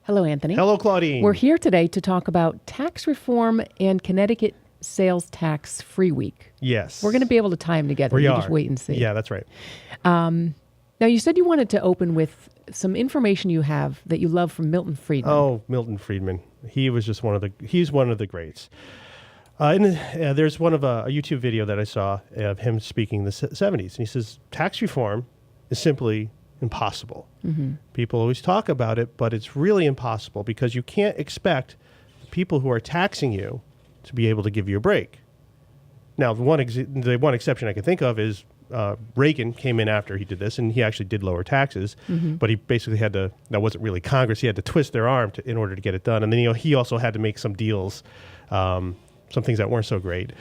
Hello, Anthony. Hello, Claudine. We're here today to talk about tax reform and Connecticut sales tax free week. Yes. We're going to be able to tie them together. We You are. just wait and see. Yeah, that's right. Now, you said you wanted to open with some information you have that you love from Milton Friedman. Oh, Milton Friedman. He's one of the greats. There's one of a YouTube video that I saw of him speaking in the 70s. And he says, tax reform is simply impossible. Mm-hmm. People always talk about it, but it's really impossible because you can't expect the people who are taxing you to be able to give you a break. Now, the one exception I can think of is Reagan came in after he did this, and he actually did lower taxes, but he basically had to, that wasn't really Congress, he had to twist their arm in order to get it done. And then he also had to make some deals, some things that weren't so great,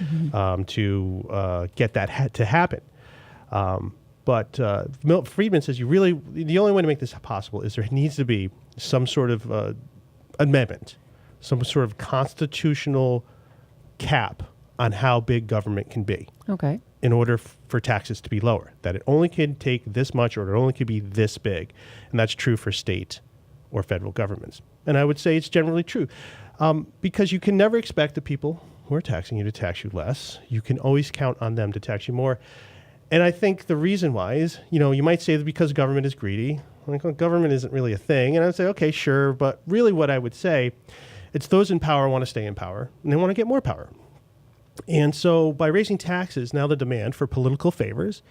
to get that to happen. But Milton Friedman says the only way to make this possible is there needs to be some sort of amendment, some sort of constitutional cap on how big government can be. Okay. In order for taxes to be lower, that it only can take this much or it only could be this big. And that's true for state or federal governments. And I would say it's generally true because you can never expect the people who are taxing you to tax you less. You can always count on them to tax you more. And I think the reason why is, you might say that because government is greedy, like, well, government isn't really a thing. And I would say, okay, sure. But really what I would say, it's those in power want to stay in power and they want to get more power. And so by raising taxes, now the demand for political favors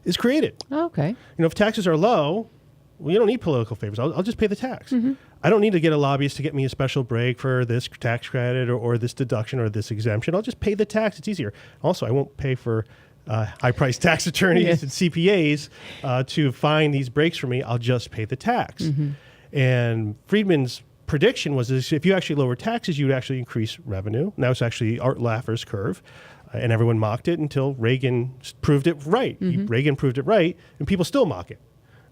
is created. Oh, okay. If taxes are low, well, you don't need political favors. I'll just pay the tax. Mm-hmm. I don't need to get a lobbyist to get me a special break for this tax credit or this deduction or this exemption. I'll just pay the tax. It's easier. Also, I won't pay for high-priced tax attorneys and CPAs to find these breaks for me. I'll just pay the tax. Mm-hmm. And Friedman's prediction was this: if you actually lower taxes, you would actually increase revenue. Now it's actually Art Laffer's curve, and everyone mocked it until Reagan proved it right. Mm-hmm. Reagan proved it right, and people still mock it.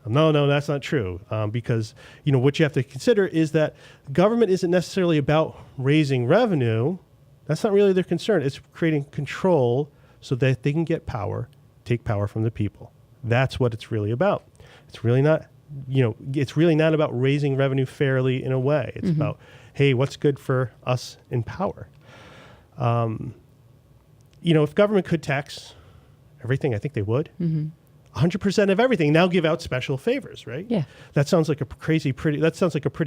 No, that's not true, because what you have to consider is that government isn't necessarily about raising revenue. That's not really their concern. It's creating control so that they can get power, take power from the people. That's what it's really about. It's really not. It's really not about raising revenue fairly in a way. It's about, hey, what's good for us in power? If government could tax everything, I think they would. 100% of everything. Now give out special favors, right? Yeah. That sounds like a pretty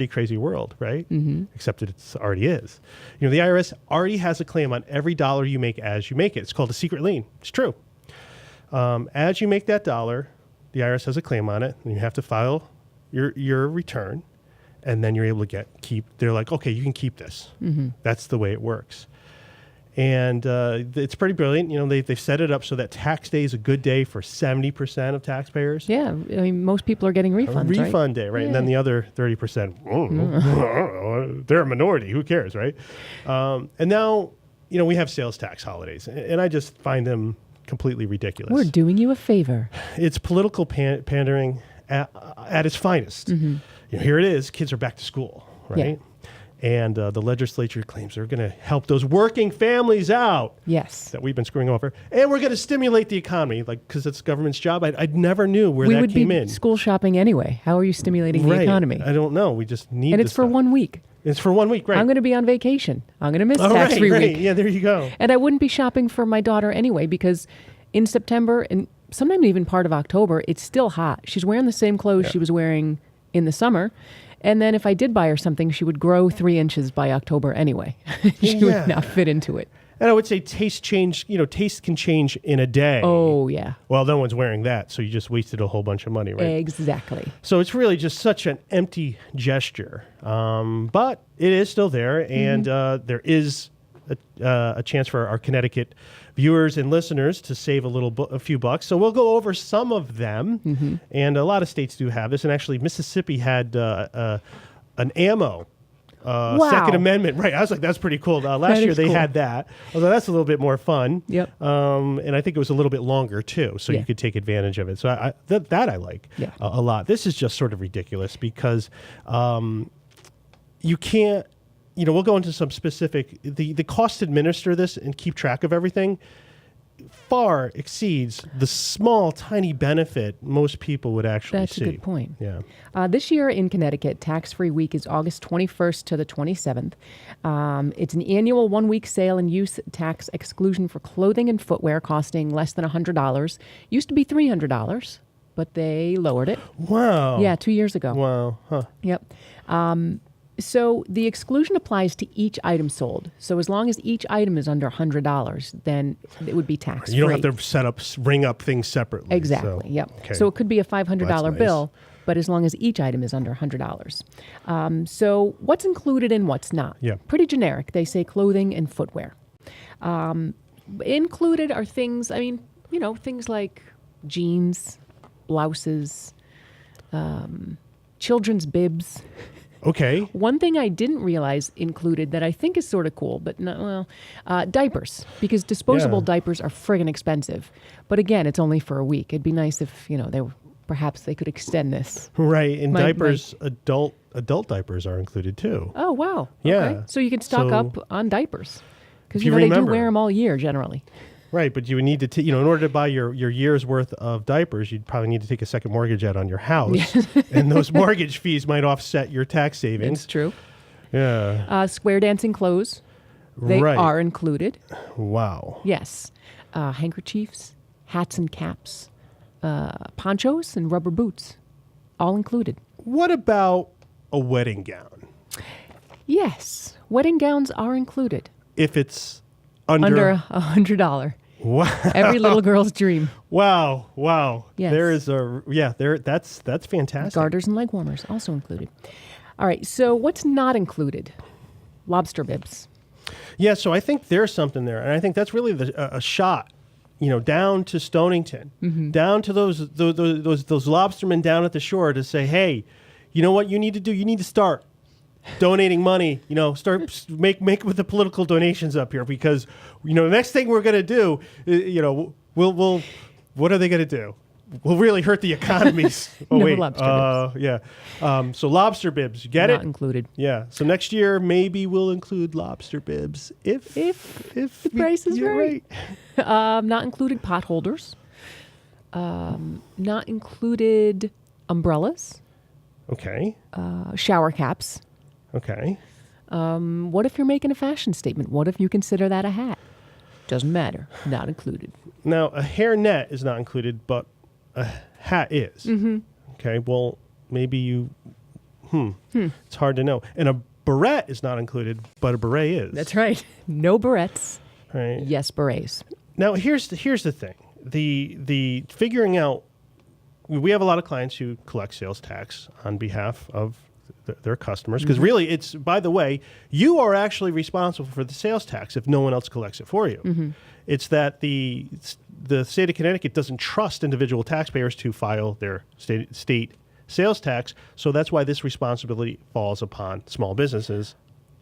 crazy world, right? Mm-hmm. Except that it already is. The IRS already has a claim on every dollar you make as you make it. It's called a secret lien. It's true. As you make that dollar, the IRS has a claim on it, and you have to file your return, and then you're able to keep. They're like, okay, you can keep this. Mm-hmm. That's the way it works, and it's pretty brilliant. They've set it up so that tax day is a good day for 70% of taxpayers. Yeah, I mean, most people are getting refunds, right? Refund day, right? Yeah. And then the other 30%, they're a minority. Who cares, right? And now, we have sales tax holidays, and I just find them completely ridiculous. We're doing you a favor. It's political pandering at its finest. Mm-hmm. Here it is. Kids are back to school, right? Yeah. And the legislature claims they're going to help those working families out. Yes. That we've been screwing over. And we're going to stimulate the economy, because it's government's job. I never knew where that came in. We would be school shopping anyway. How are you stimulating the economy? I don't know. We just need And it's for 1 week. It's for 1 week, right? I'm going to be on vacation. I'm going to miss tax-free week. Yeah, there you go. And I wouldn't be shopping for my daughter anyway, because in September and sometimes even part of October, it's still hot. She's wearing the same clothes she was wearing in the summer. And then if I did buy her something, she would grow 3 inches by October anyway. She would not fit into it. And I would say taste can change in a day. Oh, yeah. Well, no one's wearing that, so you just wasted a whole bunch of money, right? Exactly. So it's really just such an empty gesture. But it is still there, and there is a chance for our Connecticut viewers and listeners to save a few bucks. So we'll go over some of them, and a lot of states do have this. And actually, Mississippi had an ammo Second Amendment, right? I was like, that's pretty cool. Last year they had that. I was like, that's a little bit more fun. Yep. And I think it was a little bit longer too, so you could take advantage of it. So I like a lot. This is just sort of ridiculous because you can't. We'll go into some specific the cost to administer this and keep track of everything. far exceeds the small, tiny benefit most people would actually That's see. a good point. Yeah. This year in Connecticut, tax-free week is August 21st to the 27th. It's an annual 1-week sale and use tax exclusion for clothing and footwear costing less than $100. Used to be $300, but they lowered it. Wow. Yeah, 2 years ago. Wow. Huh. Yep. So the exclusion applies to each item sold. So as long as each item is under $100, then it would be tax-free. You don't have to ring up things separately. Exactly. So, Yep. okay. So it could be a $500 Well, that's bill, but as long as each item is under $100. So what's included and what's not? Yeah. Pretty generic. They say clothing and footwear. Included are things, things like jeans, blouses, children's bibs. Okay. One thing I didn't realize included that I think is sort of cool, but diapers, because disposable Yeah. diapers are friggin' expensive. But again, it's only for a week. It'd be nice if, perhaps they could extend this. Right. And diapers, adult diapers are included too. Oh, wow. Yeah. Okay. So you can stock So- up on diapers. Because, If you they do remember. wear them all year generally. Right, but you would need to, in order to buy your year's worth of diapers, you'd probably need to take a second mortgage out on your house, and those mortgage fees might offset your tax savings. It's true. Yeah. Square dancing clothes, they Right. are included. Wow. Yes. Handkerchiefs, hats and caps, ponchos and rubber boots, all included. What about a wedding gown? Yes. Wedding gowns are included. If it's Under $100. Wow. Every little girl's dream. Wow. Yes. There is that's fantastic. Garters and leg warmers also included. All right. So what's not included? Lobster bibs. Yeah, so I think there's something there, and I think that's really a shot, down to Stonington, down to those lobstermen down at the shore to say, hey, you know what you need to do? You need to start donating money. Start make with the political donations up here, because the next thing we're going to do, we'll what are they going to do? We'll really hurt the economies. Oh, No wait. lobster bibs. Yeah. So lobster bibs, you get Not it? included. Yeah. So next year maybe we'll include lobster bibs if the price is right. Not included pot holders. Not included umbrellas. Okay. Shower caps. Okay. What if you're making a fashion statement? What if you consider that a hat? Doesn't matter. Not included. Now a hairnet is not included, but a hat is. Mm-hmm. Okay. Well, maybe you. It's hard to know. And a beret is not included, but a beret is. That's right. No barrettes. Right. Yes, berets. Now here's the thing. The figuring out. We have a lot of clients who collect sales tax on behalf of their customers, because really it's, by the way, you are actually responsible for the sales tax if no one else collects it for you. It's that the state of Connecticut doesn't trust individual taxpayers to file their state sales tax, so that's why this responsibility falls upon small businesses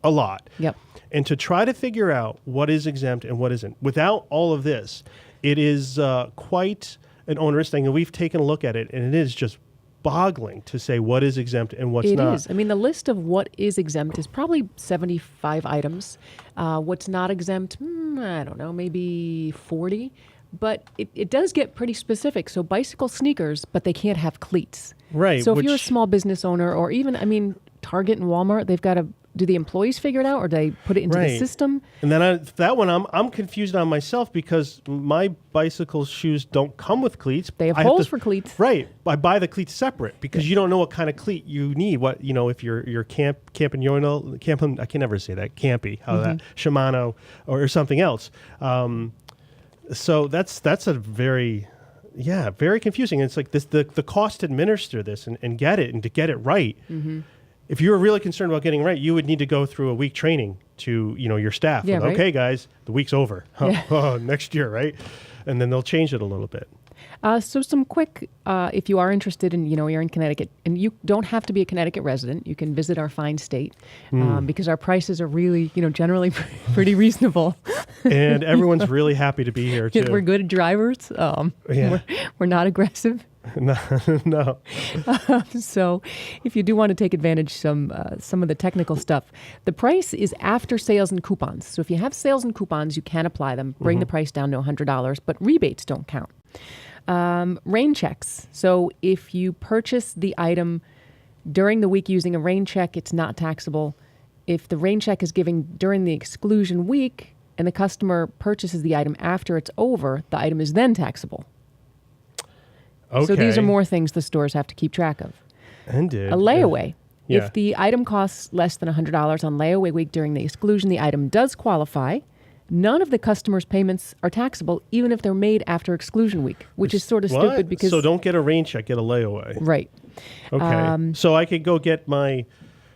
a lot. Yep. And to try to figure out what is exempt and what isn't, without all of this, it is quite an onerous thing, and we've taken a look at it, and it is just boggling to say what is exempt and what's not. It is. I mean, the list of what is exempt is probably 75 items. What's not exempt, I don't know, maybe 40. But it does get pretty specific. So bicycle sneakers, but they can't have cleats. Right. So if you're a small business owner, or even, Target and Walmart, they've got to, do the employees figure it out, or do they put it into the system? And then that one, I'm confused on myself, because my bicycle shoes don't come with cleats. They have I holes for cleats. Right. I buy the cleats separate, because you don't know what kind of cleat you need. What, if you're camping, I can never say that, campy, how that, Shimano or something else. So that's a very confusing. It's like this, the cost to administer this and get it, and to get it right. If you were really concerned about getting it right, you would need to go through a week training to, your staff. Yeah, right. Okay, guys, the week's over. Next year, right? And then they'll change it a little bit. So some quick, if you are interested in, you're in Connecticut, and you don't have to be a Connecticut resident, you can visit our fine state, because our prices are really, generally pretty reasonable. And everyone's really happy to be here too. We're good drivers. We're not aggressive. No, no. So if you do want to take advantage some of the technical stuff, the price is after sales and coupons. So if you have sales and coupons, you can apply them, bring the price down to $100, but rebates don't count. Rain checks. So if you purchase the item during the week using a rain check, it's not taxable. If the rain check is given during the exclusion week and the customer purchases the item after it's over, the item is then taxable. Okay. So these are more things the stores have to keep track of. Ended. A layaway. Yeah. If the item costs less than $100 on layaway week during the exclusion, the item does qualify. None of the customer's payments are taxable, even if they're made after exclusion week, which is sort of What? stupid because... So don't get a rain check, get a layaway. Right. Okay. So I could go get my...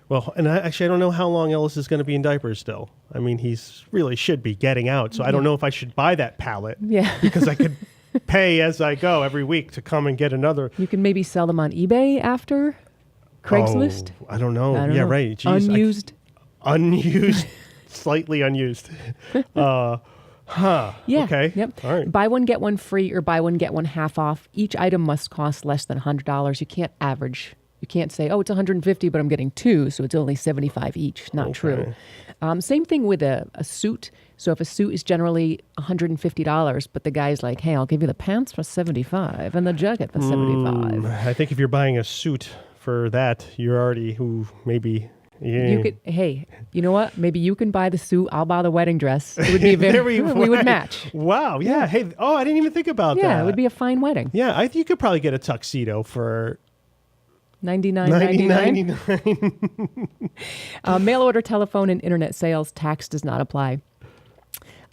Well, and I don't know how long Ellis is going to be in diapers still. I mean, he's really should be getting out. So I don't know if I should buy that pallet. Yeah. Because I could pay as I go every week to come and get another. You can maybe sell them on eBay after Craigslist. Oh, I don't know. I don't know. Right. Jeez, Unused. Unused. Slightly unused. Yeah. Okay. Yep. All right. Buy one, get one free, or buy one, get one half off. Each item must cost less than $100. You can't average. You can't say, oh, it's $150, but I'm getting two, so it's only $75 each. Not true. Same thing with a suit. So if a suit is generally $150, but the guy's like, hey, I'll give you the pants for $75 and the jacket for $75. I think if you're buying a suit for that, you're already maybe. Yeah. You could, hey, you know what? Maybe you can buy the suit. I'll buy the wedding dress. It would be we would match. Wow. Yeah. Hey. Oh, I didn't even think about that. Yeah, it would be a fine wedding. Yeah, you could probably get a tuxedo for $99.99. Mail order, telephone, and internet sales tax does not apply.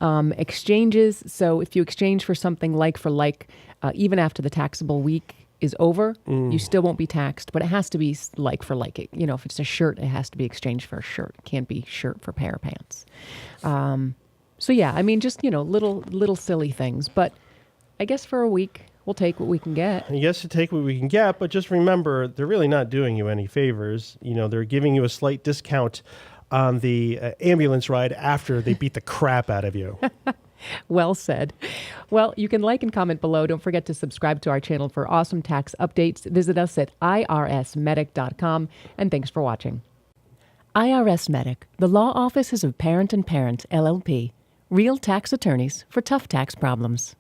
Exchanges. So if you exchange for something like for like, even after the taxable week is over, you still won't be taxed, but it has to be like for like. You know, if it's a shirt, it has to be exchanged for a shirt. It can't be shirt for pair of pants. So yeah, I mean, just, little silly things, but I guess for a week, we'll take what we can get. Yes, to take what we can get, but just remember, they're really not doing you any favors. They're giving you a slight discount on the ambulance ride after they beat the crap out of you. Well said. Well, you can like and comment below. Don't forget to subscribe to our channel for awesome tax updates. Visit us at IRSMedic.com, and thanks for watching. IRSMedic, the law offices of Parent LLP, real tax attorneys for tough tax problems.